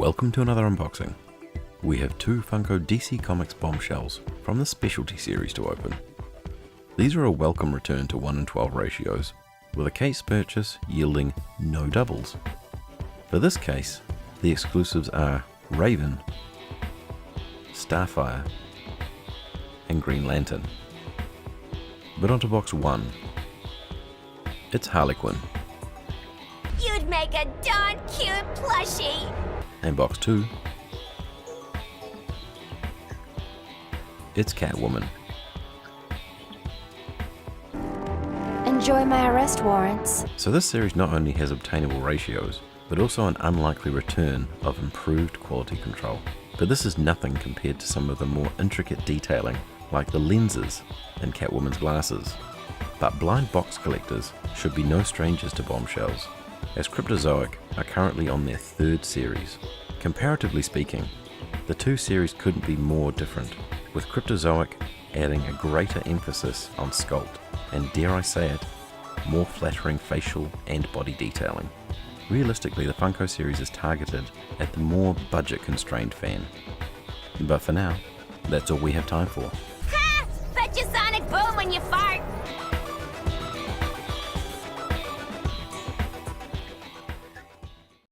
Welcome to another unboxing. We have two Funko DC Comics Bombshells from the Specialty series to open. These are a welcome return to 1:12 ratios, with a case purchase yielding no doubles. For this case, the exclusives are Raven, Starfire, and Green Lantern. But onto box 1. It's Harlequin. You'd make a darn cute plushie! And box 2. It's Catwoman. Enjoy my arrest warrants. So this series not only has obtainable ratios, but also an unlikely return of improved quality control. But this is nothing compared to some of the more intricate detailing, like the lenses in Catwoman's glasses. But blind box collectors should be no strangers to Bombshells, as Cryptozoic are currently on their 3rd series. Comparatively speaking, the two series couldn't be more different, with Cryptozoic adding a greater emphasis on sculpt and, dare I say it, more flattering facial and body detailing. Realistically, the Funko series is targeted at the more budget-constrained fan. But for now, that's all we have time for.